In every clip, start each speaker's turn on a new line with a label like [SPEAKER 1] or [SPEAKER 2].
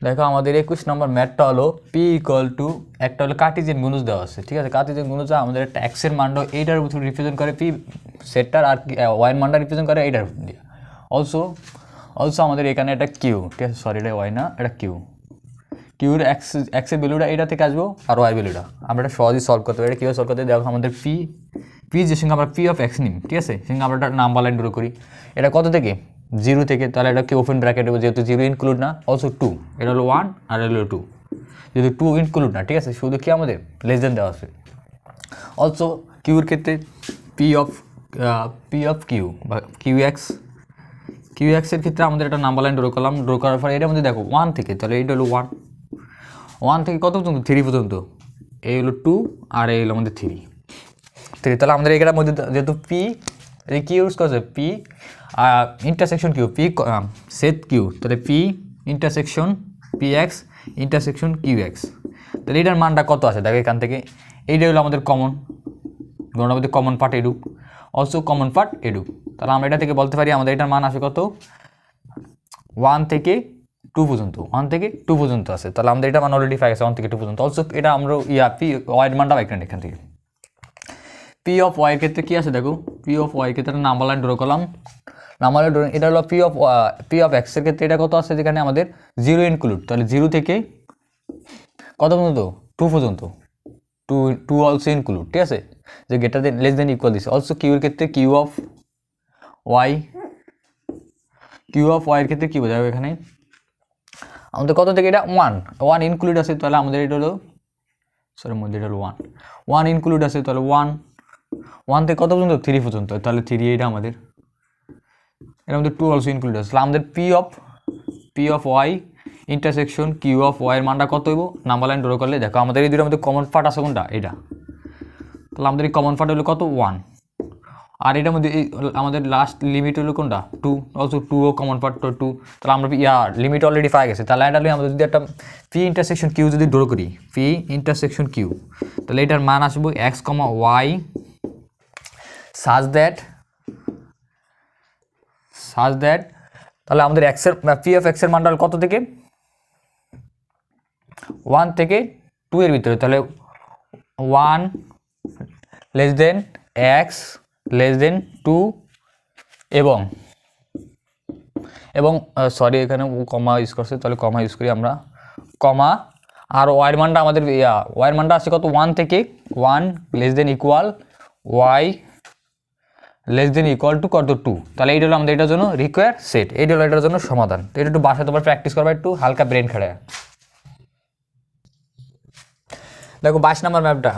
[SPEAKER 1] দেখো আমাদের 21 নম্বর ম্যাথটা হলো পি ইকুয়াল টু একটা হলো কার্টেসিয়ান গুণজ দেওয়া আছে, ঠিক আছে। কার্টেসিয়ান গুণজ আমাদের একটা এক্সের মানটা এইটার উপর রিপ্রেজেন্ট করে পি সেটটার, আর ওয়াইয়ের মানটা রিপ্রেজেন্ট করে এইটার দিয়ে। অলসো আমাদের এখানে একটা কিউ, ঠিক আছে, সরি এটা ওয়াই না, এটা কিউ। কিউর এক্সের ভ্যালুটা এটা থেকে আসবো, আর ওয়াই ভ্যালুটা আমরা এটা সহজেই সলভ করতে পারি। এটা কীভাবে সলভ করতে দেখো, আমাদের পি যে সঙ্গে আমরা পি অফ এক্স নিই, ঠিক আছে, সঙ্গে আমরা একটা নাম্বার লাইন ড্র করি। এটা কত থেকে? 0 থেকে, তাহলে এটা কি ওপেন ব্র্যাকেট হবে, যেহেতু 0 ইনক্লুড না। অলসো 2, এটা হলো 1 আর এটা হলো 2, যেহেতু 2 ইনক্লুড না, ঠিক আছে, শুধু কি আমাদের লেস দেন দেওয়া আছে। অলসো কিউর ক্ষেত্রে পি অফ কিউ বা কিউ এক্সের ক্ষেত্রে আমাদের একটা নাম্বার লাইন ড্র করলাম। ড্র করার পরে এটার মধ্যে দেখো 1 থেকে, তাহলে এইটা হলো 1 থেকে কত পর্যন্ত? 3 পর্যন্ত। এই হলো 2 আর এই হলো আমাদের 3। তাহলে আমাদের এটার মধ্যে যেহেতু পি কি ইউজ করছে, P intersection Q, P set Q, তাহলে P intersection P x intersection Q x. তাহলে এটার মানটা কত আছে দেখো এখান থেকে। এইটা হলো আমাদের কমন, গণনার মধ্যে কমন পার্ট এডুক, অলসো কমন পার্ট এডুক। তাহলে আমরা এটা থেকে বলতে পারি আমাদের এটার মান আসে কত? 1 থেকে 2 পর্যন্ত, 1 থেকে 2 পর্যন্ত আছে। তাহলে আমাদের এটা মান অলরেডি পাই গেছে 1 থেকে 2 পর্যন্ত। অলসো এটা আমরা পি ওয়াইড মানটাও এখান থেকে। পি অফ ওয়াই এর ক্ষেত্রে কী আছে দেখো, পি অফ ওয়াই এর ক্ষেত্রে নাম্বার লাইন ড্র করলাম। নাম্বার লাইন ড্র, এটা হলো পি অফ এক্স এর ক্ষেত্রে এটা কত আছে, যেখানে আমাদের 0 ইনক্লুড, তাহলে 0 থেকে কত পর্যন্ত? 2 পর্যন্ত। 2 অলসো ইনক্লুড, ঠিক আছে, যে greater than less than equal দিচ্ছে। অলসো কিউ এর ক্ষেত্রে কিউ অফ ওয়াই এর ক্ষেত্রে কী বোঝাবে এখানে আমাদের কত থেকে? এটা 1 ইনক্লুড আছে, তাহলে আমাদের এটা হলো সরি মধ্যে এটা হলো 1 ইনক্লুড আছে, তাহলে 1 থেকে কত পর্যন্ত? 3 পর্যন্ত, তাহলে 3 এটা আমাদের। এর মধ্যে 2 অলসো ইনক্লুড আছে। তাহলে আমাদের P of Y intersection Q of Y এর মানটা কত হইব? নাম্বার লাইন ড্র করলে দেখো আমাদের এই দুটোর মধ্যে কমন পার্ট আছে কোনটা? এটা। তাহলে আমাদের এই কমন পার্ট হলো কত? 1। আর এটার মধ্যে আমাদের লাস্ট লিমিট হলো কোনটা? 2, অলসো 2 ও কমন পার্ট তো 2। তাহলে আমরা লিমিট অলরেডি পাই গেছে। তাহলে এটা আমাদের যদি একটা পি ইন্টারসেকশন কিউ যদি ড্র করি, পি ইন্টারসেকশন কিউ, তাহলে এটার মান আসবো X comma Y such that তাহলে আমাদের এক্সের পি অফ এক্সের মানটা কত থেকে? 1 থেকে 2 এর ভিতরে। তাহলে 1 লেস দেন এক্স লেস দেন 2 এবং সরি এখানে কমা ইউজ করছে, তাহলে কমা ইউজ করি আমরা, কমা আর ওয়াইয়ের মানটা আমাদের ওয়াইয়ের মানটা আছে কত? 1 থেকে 1 less than equal Y less than equal to কত? 2। তাহলে এইটা হলো আমাদের এটার জন্য রিকোয়ার সেট, এইটা হলো এটার জন্য সমাধান। তো এটা একটু বাসায় তোমার প্র্যাকটিস করবা, একটু হালকা ব্রেন খেড়ে। দেখো 22 নম্বর ম্যাপটা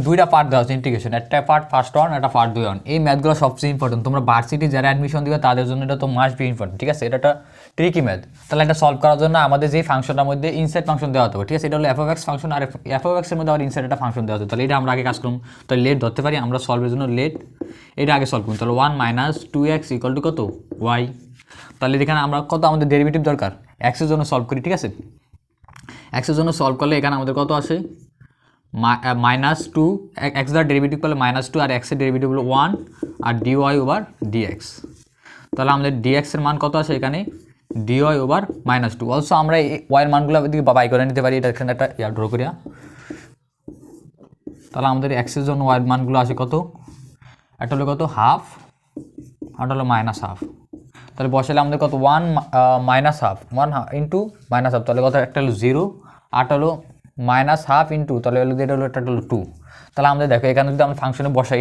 [SPEAKER 1] দুইটা পার্ট দেওয়া আছে ইন্টিগ্রেশন, একটা পার্ট ফার্স্ট ওয়ান, একটা পার্ট 2 এই ম্যাথগুলো সবচেয়ে ইম্পর্টেন্ট। তোমরা ভার্সিটি যারা অ্যাডমিশন দিবে তাদের জন্য এটা তো মাস্ট বি ইম্পর্টেন্ট, ঠিক আছে। এটা একটা ট্রিকি ম্যাথ। তাহলে এটা সলভ করার জন্য আমাদের যে ফাংশনটার মধ্যে ইনসাইড ফাংশন দেওয়া হবে, ঠিক আছে, এটা হলো এফ অফ এক্স ফাংশন, আর এফ অফ এক্সের মধ্যে আবার ইনসাইড একটা ফাংশন দেওয়া হতো। তাহলে এটা আমরা আগে কাজ করুন, তাহলে লেট ধরতে পারি আমরা সলভের জন্য, লেট এটা আগে সলভ করুন। তাহলে 1 - 2x ইকুয়াল টু কত? ওয়াই। তাহলে এখানে আমরা কত আমাদের ডেরিভেটিভ দরকার? এক্সের জন্য সলভ করি, ঠিক আছে। এক্সের জন্য সলভ করলে এখানে আমাদের কত আসে? -2, এক্স দ্বারা ডেরিভেটিভ করলে -2, আর এক্সের ডেরিভেটিভ হলো 1 আর dy ওভার dx। তাহলে আমাদের dx এর মান কত আসে এখানে? dy over -2। অলসো আমরা এই ওয়াইয়ের মানগুলো এদিকে বাই করে নিতে পারি, এটা এখানে একটা ড্র করিয়া। তাহলে আমাদের এক্সের জন্য ওয়াইয়ের মানগুলো আসে কত? একটা হলো কত? হাফ, আর হলো -হাফ। তাহলে বসালে আমাদের কত? 1 -হাফ, 1 ইন্টু -হাফ, তাহলে কত? একটা হলো 0, আট হলো -হাফ ইন্টু, তাহলে হলো এটা হলো একটা হলো 2। তাহলে আমাদের দেখো এখানে যদি আমরা ফাংশনে বসাই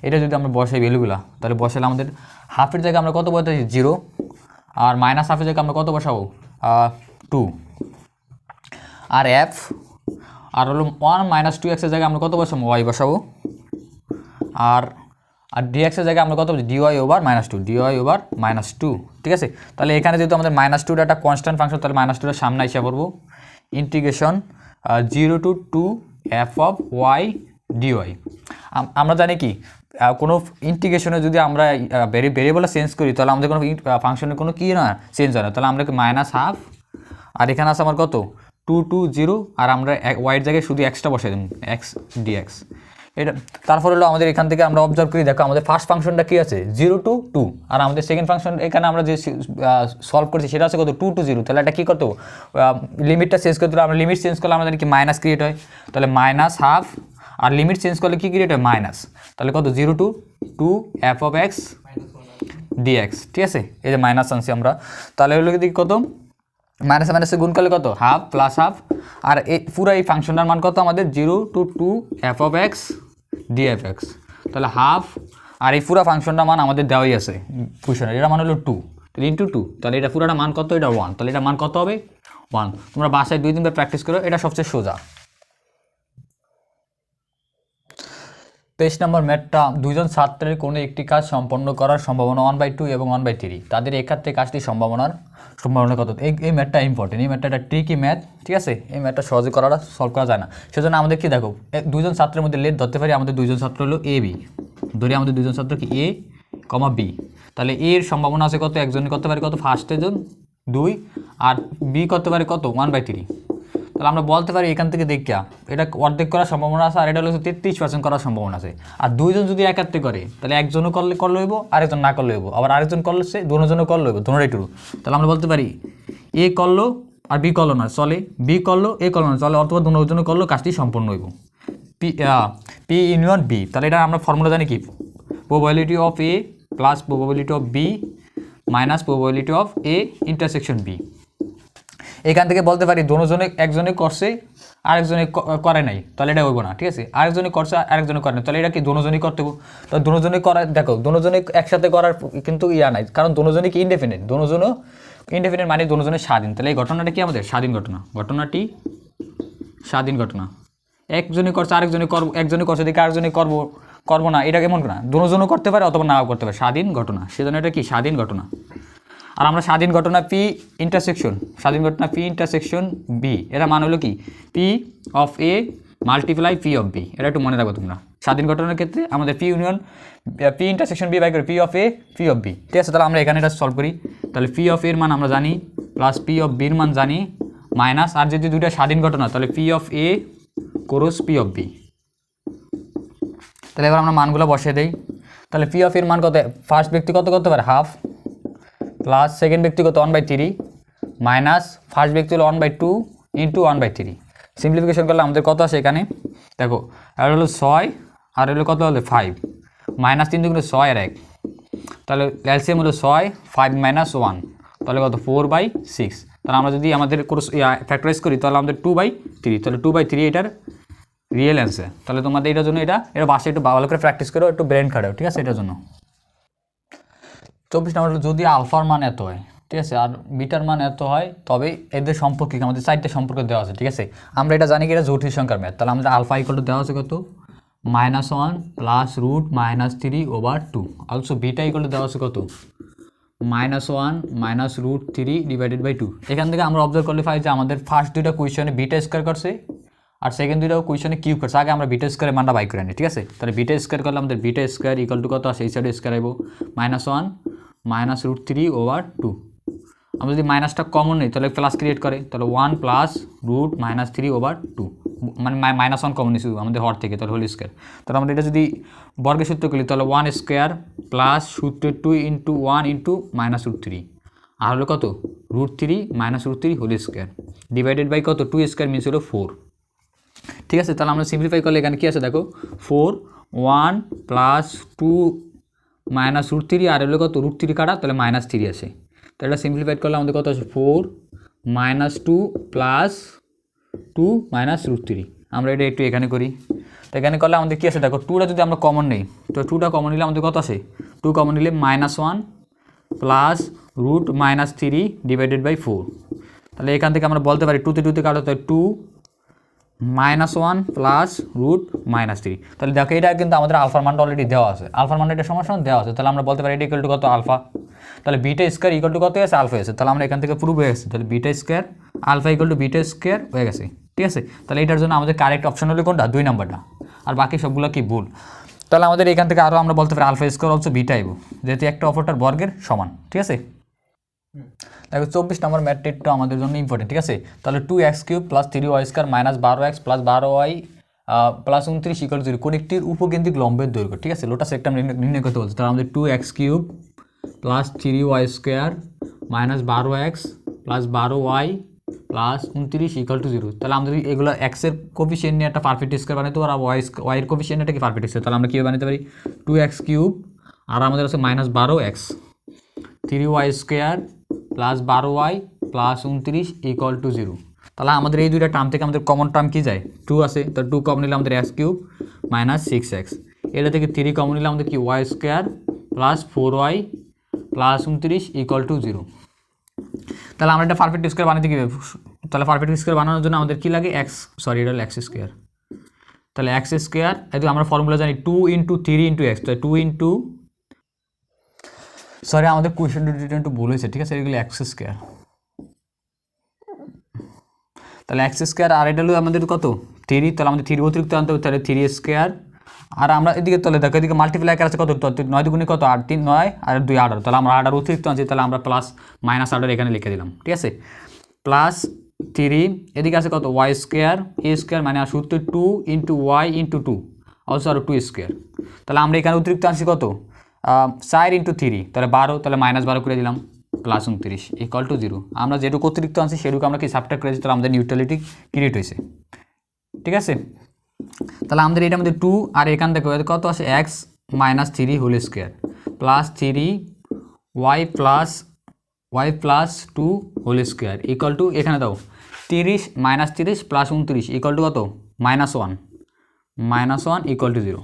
[SPEAKER 1] এটা যদি আমরা বসাই ভ্যালুগুলা, তাহলে বসালে আমাদের হাফের জায়গায় আমরা কত বসাই? 0, আর -হাফের জায়গায় আমরা কত বসাবো? 2, আর এফ আর হলো 1 - 2x এর জায়গায় আমরা কত বসাবো? ওয়াই বসাবো, আর dx এর জায়গায় আমরা কত বলছি? dy ওভার -2, ঠিক আছে। তাহলে এখানে যেহেতু আমাদের -2টা একটা কনস্ট্যান্ট ফাংশন, তাহলে -2টার সামনে এসে পড়বো integration 0 to 2 f of y dy। আমরা জানি কি কোনো ইন্টিগ্রেশনে যদি আমরা ভেরিয়েবলটা চেঞ্জ করি, তাহলে আমাদের কোনো ফাংশনের কোনো কি না চেঞ্জ হয় না। তাহলে আমরা -হাফ, আর এখানে আছে আমার কত? 2 to 0, আর আমরা ওয়াইয়ের জায়গায় শুধু এক্সটা বসাই দেব, এক্স dx। এটা তারপর হলো আমাদের এখান থেকে আমরা অবজার্ভ করি, দেখো আমাদের ফার্স্ট ফাংশনটা কি আছে 0 to 2, আর আমাদের সেকেন্ড ফাংশন এখানে আমরা যে সলভ করছি সেটা আছে কত 2 to 0। তাহলে এটা কী করতে হবে, লিমিটটা চেঞ্জ করতে হবে। আমরা লিমিট চেঞ্জ করলে আমাদের কি মাইনাস ক্রিয়েট হয়, তাহলে মাইনাস হাফ, আর লিমিট চেঞ্জ করলে কি ক্রিয়েট হয় মাইনাস, তাহলে কত 0 to 2 f of x dx, ঠিক আছে। এই যে মাইনাস আনছি আমরা, তাহলে হলো কি কত মাইনাসে মাইনাসে গুণ করলে কত হাফ প্লাস হাফ, আর এই পুরো এই ফাংশনটার মান কত আমাদের 0 to 2 f of x dfx, তাহলে হাফ, আর এই পুরো ফাংশনটার মান আমাদের দেওয়াই আছে কুয়েশনে, এটা মান হলো 2 ইন্টু 2, তাহলে এটা পুরোটা মান কত, এটা 1, তাহলে এটা মান কত হবে 1। তোমরা বাসায় 2-3 বার প্র্যাকটিস করো, এটা সবচেয়ে সোজা। 23 নম্বর ম্যাথটা, দুইজন ছাত্রের কোনো একটি কাজ সম্পন্ন করার সম্ভাবনা 1/2 এবং 1/3, তাদের এক্ষেত্রে কাজটি সম্ভাবনা কত। এই ম্যাথটা ইম্পর্টেন্ট, এই ম্যাথটা একটা ট্রিকি ম্যাথ, ঠিক আছে। এই ম্যাথটা সহজে সলভ করা যায় না, সেজন্য আমাদের কি দেখো দুইজন ছাত্রের মধ্যে লেট ধরতে পারি, আমাদের দুইজন ছাত্র হলো এ বি, ধরি আমাদের দুইজন ছাত্র কি এ কমা বি, তাহলে এর সম্ভাবনা আছে কত, একজনে করতে পারে কত ফার্স্টের জন 2, আর বি করতে পারে কত 1/3। তাহলে আমরা বলতে পারি এখান থেকে দেখিয়া এটা অর্ধেক করার সম্ভাবনা আছে, আর এটা হলো 33% করার সম্ভাবনা আছে। আর দুইজন যদি একাত্রে করে তাহলে একজনও করলে হইব, আরেকজন না করলে হইব, আবার আরেকজন করলে সে দুজনও করলে হইব, দুজনেরই ট্রু। তাহলে আমরা বলতে পারি এ করলো আর বি করলো না চলে, বি করলো এ করলো না চলে, অথবা দুজনে করলো কাজটি সম্পূর্ণ হইব, পি ইউনিয়ন বি। তাহলে এটা আমরা ফর্মুলা জানি কি, probability of A plus probability of B minus probability of A intersection B. এখান থেকে বলতে পারি দুজনে একজনে করছে আরেকজনে করে নাই, তাহলে এটা হইব না, ঠিক আছে। আরেকজনে করছে আরেকজনে করে নাই, তাহলে এটা কি দুজনেই করতে হবে। তো দুজনে করা, দেখো দুজনে একসাথে করার কিন্তু ইয়া নাই, কারণ দুজনে কি ইনডেফিনিট, দুজনও ইনডেফিনিট মানে দুজনে স্বাধীন। তাহলে এই ঘটনাটা কি আমাদের স্বাধীন ঘটনা, ঘটনাটি স্বাধীন ঘটনা। একজনে করছে আরেকজনে করবো, একজনে করছে দেখে আরেকজনে করবো না, এটা কেমন না, দুজনও করতে পারে অথবা নাও করতে পারে, স্বাধীন ঘটনা, সেজন্য এটা কি স্বাধীন ঘটনা। আর আমরা স্বাধীন ঘটনা পি ইন্টারসেকশন, স্বাধীন ঘটনা পি ইন্টারসেকশন বি, এটা মান হলো কি P of A multiply P of B, এটা একটু মনে রাখবো তোমরা। স্বাধীন ঘটনার ক্ষেত্রে আমাদের P union P intersection B by করে P of A P of B, ঠিক আছে। তাহলে আমরা এখানে এটা সলভ করি, তাহলে পি অফ এর মান আমরা জানি প্লাস পি অফ বির মান জানি মাইনাস, আর যদি দুইটা স্বাধীন ঘটনা তাহলে P of A cross P of B. তাহলে এবার আমরা মানগুলো বসিয়ে দেই, তাহলে পি অফ এর মান কত, ফার্স্ট ব্যক্তি কত করতে পারে হাফ, প্লাস সেকেন্ড ব্যক্তিগত 1/3 মাইনাস ফার্স্ট ব্যক্তি হলো 1/2 ইন্টু 1/3। সিম্পলিফিকেশন করলে আমাদের কত আসে এখানে, দেখো আর হলো 6 আর হলো কত হলো 5, মাইনাস 3 দুগুণে 6 আর 1, তাহলে এলসিএম হলো 6 5 মাইনাস 1, তাহলে কত 4/6। তাহলে আমরা যদি আমাদের ফ্যাক্টরাইজ করি তাহলে আমাদের 2/3, তাহলে 2/3 এটার রিয়েল অ্যান্সার। তাহলে তোমাদের এটার জন্য এটা বাসায় একটু ভালো করে প্র্যাকটিস করো, একটু ব্রেন খাটাও, ঠিক আছে। এটার জন্য 24 নম্বর, যদি আলফার মান এত হয়, ঠিক আছে, আর বিটার মান এত হয়, তবে এদের সম্পর্কে আমাদের 4টে সম্পর্ক দেওয়া আছে, ঠিক আছে। আমরা এটা জানি কি এটা জটিল সংখ্যার ম্যাথ, তাহলে আমাদের আলফা ইকুয়াল টু দেওয়া আছে কত -1 plus root -3/2, also beta equal to দেওয়া আছে কত -1 মাইনাস রুট 3/2। এখান থেকে আমরা অবজার্ভ করলে পাই যে আমাদের ফার্স্ট দুইটা কোয়েশনে বিটা স্কোয়ার করছে, আর সেকেন্ড দুইটাও কোয়েশনে কিউব করছে। আগে আমরা বিটা স্কোয়ারের মানটা বাই করে আনি, ঠিক আছে। তাহলে বিটা স্কোয়ার করলে আমাদের বিটা স্কোয়ার ইকুয়াল টু কত আসে, এই সাইডে স্কোয়ার আইব -1 মাইনাস রুট 3/2। আমরা যদি মাইনাসটা কমন নেই তাহলে প্লাস ক্রিয়েট করে, তাহলে 1 প্লাস রুট -3/2, মানে -1 কমন নিয়েছি আমাদের হর থেকে, তাহলে হোল স্কোয়ার। তাহলে আমরা এটা যদি বর্গের সূত্র করি তাহলে 1 স্কোয়ার প্লাস √2 ইন্টু 1 ইন্টু -√3, আর হলো কত √3 -√3 হোল স্কোয়ার ডিভাইডেড বাই কত 2 স্কোয়ার মিনস হলো 4, ঠিক আছে। তাহলে আমরা সিম্পলিফাই করলে এখানে কী আছে দেখো 4 1 প্লাস 2 -√3, আর হলো কত √3 কাটা, তাহলে -3 আসে। তাহলে এটা সিম্পলিফাইড করলে আমাদের কত আছে 4 -2 প্লাস 2 -√3। আমরা এটা একটু এখানে করি, তো এখানে করলে আমাদের কী আছে দেখো 2টা যদি আমরা কমন নেই, তো 2টা কমন নিলে আমাদের কত আসে 2 কমন নিলে -1 প্লাস রুট -3 ডিভাইডেড বাই 4। তাহলে এখান থেকে আমরা বলতে পারি 2 তে কাটো, তাই 2 -1 প্লাস √-3। তাহলে দেখো এটা কিন্তু আমাদের আলফার মানটা অলরেডি দেওয়া আছে, আলফার মানটা এটা সমান দেওয়া আছে। তাহলে আমরা বলতে পারি এটা ইকুয়াল টু কত আলফা, তাহলে বিটা স্কোয়ার ইকুয়াল টু কত আছে আলফা আছে। তাহলে আমরা এখান থেকে প্রুভ হয়ে গেছে, তাহলে beta square alpha equal to beta square হয়ে গেছে, ঠিক আছে। তাহলে এটার জন্য আমাদের কারেক্ট অপশন হলো কোনটা 2 নম্বরটা, আর বাকি সবগুলো কি ভুল। তাহলে আমাদের এখান থেকে আরও আমরা বলতে পারি আলফা স্কোয়ার অবশ্য বিটা আইব, যেহেতু একটা অপরটার বর্গের সমান, ঠিক আছে। দেখো 24 নম্বর ম্যাট্রিকটা আমাদের জন্য ইম্পর্টেন্ট, ঠিক আছে। তাহলে 2x³ + 3y² -12x + 12y plus 29 equal to 0 কোন একটির উপকেন্দ্রিক লম্বের দৈর্ঘ্য, ঠিক আছে। লোটাস একটা নির্ণয় করতে বলছে, তাহলে আমাদের 2x³ plus 3y² minus 12x plus 12y plus 29 equal to 0। তাহলে আমাদের এগুলো এক্সের কোফিশিয়েন্ট নিয়ে একটা পারফেক্ট স্কোয়ার বানাতে পারবো, আর ওয়াইয়ের কোফিশিয়েন্ট এটা কি পারফেক্ট স্কোয়ার। তাহলে আমরা কীভাবে বানাতে পারি, 2x³ আর আমাদের আছে minus 12x 3y² plus 12y plus 29 equal to 0। তাহলে আমাদের এই দুইটা টার্ম থেকে আমাদের কমন টার্ম কি যায়, 2 আছে, তো 2 কমন নিলে আমাদের x³ মাইনাস 6x, এটা থেকে 3 কমন নিলে আমাদের কি y² plus 4y plus 29 equal to 0। তাহলে আমরা একটা পারফেক্ট স্কোয়ার বানাতে কীভাবে, তাহলে পারফেক্ট স্কোয়ার বানানোর জন্য আমাদের কী লাগে, এটা হলো x²। তাহলে x², এই আমরা ফর্মুলা জানি 2 × 3 × x, তাহলে 2 ইন্টু আমাদের কোয়েশ্চেন একটু ভুল হয়েছে, ঠিক আছে, এগুলো x²। তাহলে x² আর এটা হলো আমাদের কত 3, তাহলে আমাদের 3 অতিরিক্ত আনতে হবে, তাহলে 3² আর আমরা এদিকে তাহলে দেখো এদিকে মাল্টিপ্লাই আছে কত 9 দুগুণে কত 8 3 9 আর 2 18, তাহলে আমরা 8 অতিরিক্ত আনছি, তাহলে আমরা প্লাস মাইনাস 8 এখানে লিখে দিলাম, ঠিক আছে। প্লাস 3 এদিকে আছে কত y² মানে সূত্র 2 × y × 2 অলসো আরও 2²। তাহলে আমরা এখানে অতিরিক্ত আনছি কত 4 × 3, তাহলে 12, তাহলে মাইনাস 12 করে দিলাম প্লাস 29 ইকুয়াল টু 0। আমরা যেটুকু অতিরিক্ত আনছি সেটুকু আমরা কি সাবট্রাক্ট করেছি, তাহলে আমাদের নিউট্রালিটি ক্রিয়েট হয়েছে, ঠিক আছে। তাহলে আমাদের এটার মধ্যে 2 আর এখান থেকে কত আসে x minus 3 whole square plus 3y plus 2 whole square equal to এখানে দাও 30 মাইনাস 30 প্লাস 29 ইকুয়াল টু কত -1 ইকুয়াল টু 0।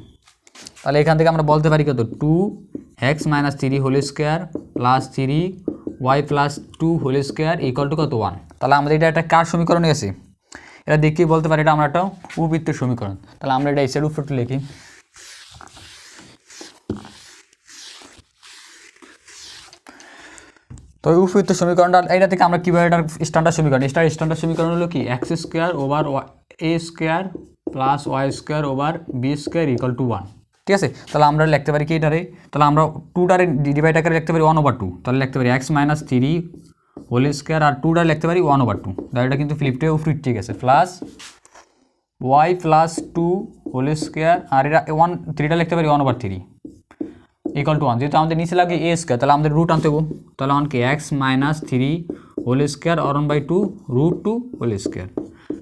[SPEAKER 1] তাহলে এখান থেকে আমরা বলতে পারি কত 2x minus 3 whole square plus 3y plus 2 whole square equal to কত 1। তাহলে আমাদের এটা একটা কার সমীকরণে আছে, এটা দেখেই বলতে পারি এটা আমরা একটা উপবৃত্তের সমীকরণ। তাহলে আমরা এটা এই সাইড উপরে লিখি, তো উপবৃত্তের সমীকরণটা এটা থেকে আমরা কীভাবে এটার স্ট্যান্ডার্ড সমীকরণ হলো কি x² over a² plus y² over b² equal to 1, ঠিক আছে। তাহলে আমরা লিখতে পারি কি এটারে, তাহলে আমরা 2টারে ডিভাইড আকারে লিখতে পারি 1/2, তাহলে লিখতে পারি x মাইনাস 3 হোল স্কোয়ার আর 2টা লিখতে পারি 1/2, তাহলে এটা কিন্তু ফ্লিপটে উপরে, ঠিক আছে, plus y plus 2 whole square আর এটা 3টা লিখতে পারি 1/3 ইকুয়াল টু 1। যেহেতু আমাদের নিচে লাগে a², তাহলে আমাদের রুট আনতে হবো, তাহলে আমাকে x মাইনাস 3 হোল স্কোয়ার আর 1/2 √2 whole square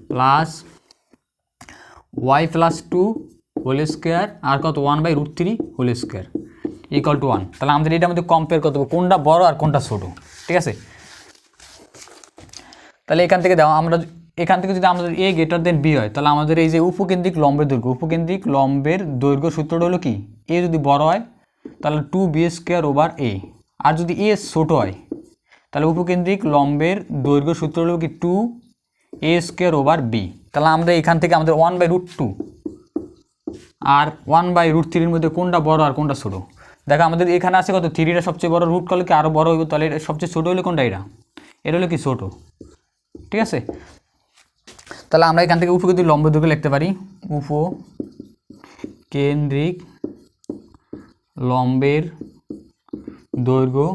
[SPEAKER 1] plus y plus 2 whole square আর কত 1/√3 হোল স্কোয়ার ইকুয়াল টু 1। তাহলে আমাদের এটা মধ্যে কম্পেয়ার করতে হবে কোনটা বড় আর কোনটা ছোট, ঠিক আছে। তাহলে এখান থেকে দাও আমরা যদি আমাদের a গ্রেটার দেন b হয়, তাহলে আমাদের এই যে উপকেন্দ্রিক লম্বের দৈর্ঘ্য সূত্রটা হলো কি, a যদি বড় হয় তাহলে 2b² ওভার a, আর যদি a ছোট হয় তাহলে উপকেন্দ্রিক লম্বের দৈর্ঘ্য সূত্র হলো কি 2a² ওভার b। তাহলে আমরা এখান থেকে আমাদের 1/√2 আর 1/√3 মধ্যে কোনটা বড় আর কোনটা ছোট, দেখো আমাদের এখানে আছে কত 3টা সবচেয়ে বড়, রুট করলে কি আরও বড় হইব, তাহলে এটা সবচেয়ে ছোটো হলে কোনটা, এটা হলো কি ছোট, ঠিক আছে। তাহলে আমরা এখান থেকে উপকেন্দ্রিক লম্বের দৈর্ঘ্য লিখতে পারি উপকেন্দ্রিক লম্বের দৈর্ঘ্য,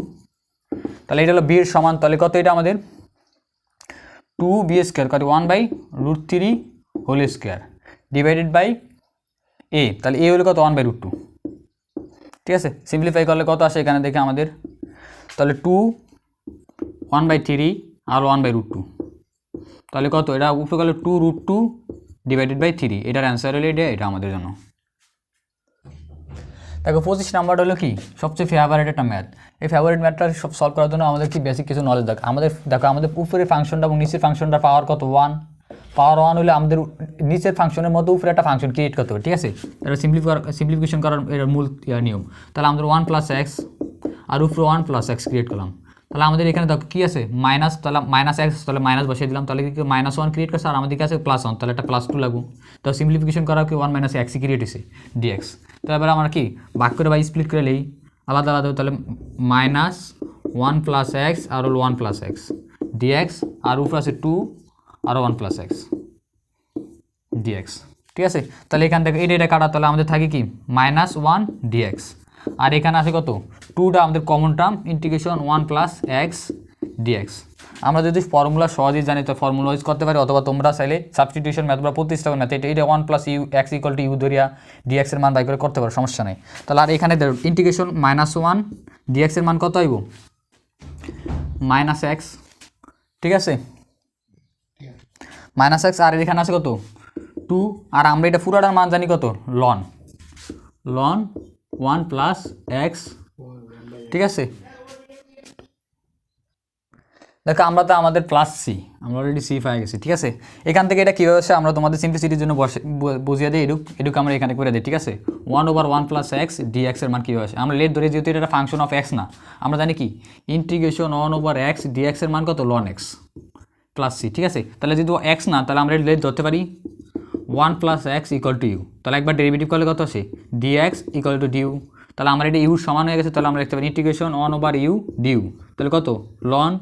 [SPEAKER 1] তাহলে এটা হলো b এর সমান, তাহলে কত এটা আমাদের 2b² কত 1/√3 whole square divided by a, তাহলে a হলো কত 1/√2, ঠিক আছে। সিম্পলিফাই করলে কত আসে এখানে দেখে আমাদের, তাহলে 2 1/3 আর 1/√2, তাহলে কত এটা উপরে গেলে 2√2 ডিভাইডেড বাই 3, এটার অ্যান্সার হলো এটা আমাদের জন্য। দেখো 25 নাম্বারটা হলো কি সবচেয়ে ফেভারিট একটা ম্যাথ। এই ফেভারিট ম্যাথটা সলভ করার জন্য আমাদের কি বেসিক কিছু নলেজ দরকার। আমাদের উপরের ফাংশনটা এবং নিচের ফাংশনটা পাওয়ার কত 1, পাওয়ার 1 হলে আমাদের নিচের ফাংশনের মধ্যে উপরে একটা ফাংশন ক্রিয়েট করতে হবে, ঠিক আছে। এটা সিম্পলিফিকেশন করার এর মূল নিয়ম। তাহলে আমাদের 1 + x আর উপরে 1 + x ক্রিয়েট করলাম, তাহলে আমাদের এখানে দেখো কী আছে মাইনাস, তাহলে -x, তাহলে মাইনাস বসিয়ে দিলাম, তাহলে কি -1 ক্রিয়েট করছে আর আমাদের কাছে +1, তাহলে একটা +2 লাগবো। তো সিম্পলিফিকেশন করা কি 1 - x ক্রিয়েট হয়েছে dx। তো এবার আমরা কি ভাগ করে বা স্প্লিট করে নেই আলাদা আলাদা, তাহলে -1 + x আর হলো 1 + x dx, আর উপরে আছে 2 আর 1 + x dx, ঠিক আছে। তাহলে এখান থেকে এটা কাটা, তাহলে আমাদের থাকে কি -1 dx, আর এখানে আছে কত 2টা আমাদের common term integration 1 + x dx। আমরা যদি ফর্মুলা সহজেই জানি তো ফর্মুলা ইউজ করতে পারি, অথবা তোমরা চাইলে সাবস্টিটিউশন মেথড বা প্রতিস্থাপন মেথড এটা 1 plus U X equal to U ধরিয়া ডিএক্স এর মান বাই করে করতে পারো, সমস্যা নেই। তাহলে আর এখানে ইন্টিগ্রেশন -1 ডিএক্স এর মান কত আইব -x, ঠিক আছে -x, আর এখানে আছে কত 2, আর আমরা এটা পুরাটার মান জানি কত লন 1 প্লাস এক্স, ঠিক আছে। দেখো আমরা তো আমাদের প্লাস সি, আমরা অলরেডি সি পাই গেছি, ঠিক আছে। এখান থেকে এটা কীভাবে আসে আমরা তোমাদের সিম্পলিসিটির জন্য বুঝিয়ে দিই, এটুকু আমরা এখানে করে দিই, ঠিক আছে। 1/1 প্লাস এক্স ডিএক্স এর মান কীভাবে আসে, আমরা লেট ধরে যেহেতু এটা ফাংশন অফ এক্স না, আমরা জানি কি ইন্টিগ্রেশন 1/x ডিএক্স এর মান কত লন এক্স প্লাস সি, ঠিক আছে। তাহলে যদি এক্স না, তাহলে আমরা লেট ধরতে পারি 1 plus X equal to U, তাহলে একবার ডেরিভেটিভ করলে কত আসে ডিএক্স ইকুয়াল টু ডিউ, তাহলে আমরা এটা ইউ সমান হয়ে গেছে, তাহলে আমরা লিখতে পারি ইন্টিগ্রেশন 1/u ডিউ, তাহলে কত লন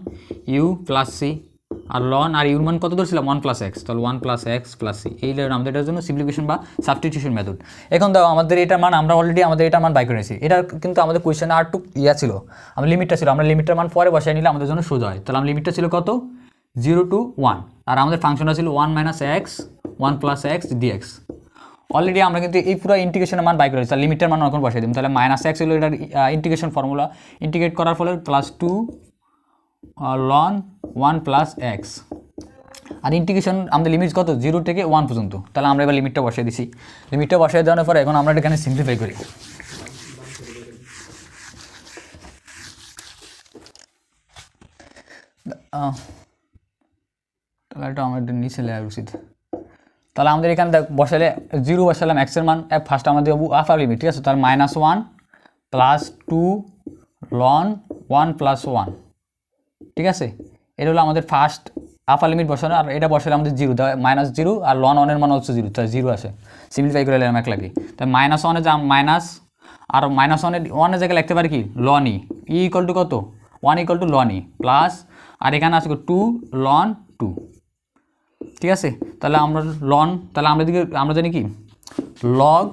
[SPEAKER 1] ইউ প্লাস সি, আর লন আর ইউর মান কত ধরছিলাম 1 প্লাস এক্স, তাহলে 1 প্লাস এক্স প্লাস সি, এই আমাদের এটার জন্য সিম্পলিফিকেশন বা সাবস্টিটিউশন মেথড। এখন দাও আমাদের এটার মান আমরা অলরেডি আমাদের এটার মান বাই করে নিয়েছি, এটা কিন্তু আমাদের কোয়েশ্চেনে আর টু ছিল, আমরা লিমিটটা ছিল, আমরা লিমিটটার মান পরে বসাই নিলে আমাদের জন্য সোজা হয়। তাহলে আমরা লিমিটটা ছিল কত 0 to 1, আর আমাদের ফাংশনটা ছিল 1 minus X 1 plus X DX. Already আমরা কিন্তু এই পুরো ইন্টিগ্রেশনের মান বাই করেছি, তাহলে লিমিটের মান এখন বসাই দিই, তাহলে -x হলো এটার ইন্টিগ্রেশন ফর্মুলা, ইন্টিগ্রেট করার ফলে +2 লন 1 প্লাস এক্স, আর ইন্টিগ্রেশন আমাদের লিমিট কত 0 থেকে 1 পর্যন্ত। তাহলে আমরা এবার লিমিটটা বসিয়ে দিছি, লিমিটটা বসিয়ে দেওয়ার পরে এখন আমরা এখানে সিম্পলিফাই করি। তাহলে এটা আমাদের নিচে লেয়ার উচিত, তাহলে আমাদের এখানে বসালে 0 বসালাম এক্স এর মান, ফার্স্ট আমাদের আপার লিমিট, ঠিক আছে। তার -1 প্লাস 2 লন 1 প্লাস 1, ঠিক আছে। এটা হলো আমাদের ফার্স্ট আপার লিমিট বসানো, আর এটা বসালে আমাদের 0 দেওয়া -0, আর লন 1 এর মান হচ্ছে 0, তাই 0 আসে, সিম্পলিফাই করে নিলাম এক লাগে। তাই -1 যা মাইনাস, আর -1 এর জায়গায় লিখতে পারি কি লন ই ইকুয়াল টু কত 1 ইকুয়াল টু লন ই প্লাস, আর এখানে আছে 2 লন 2, ঠিক আছে। তাহলে আমরা লন, তাহলে আমরা জানি কি লগ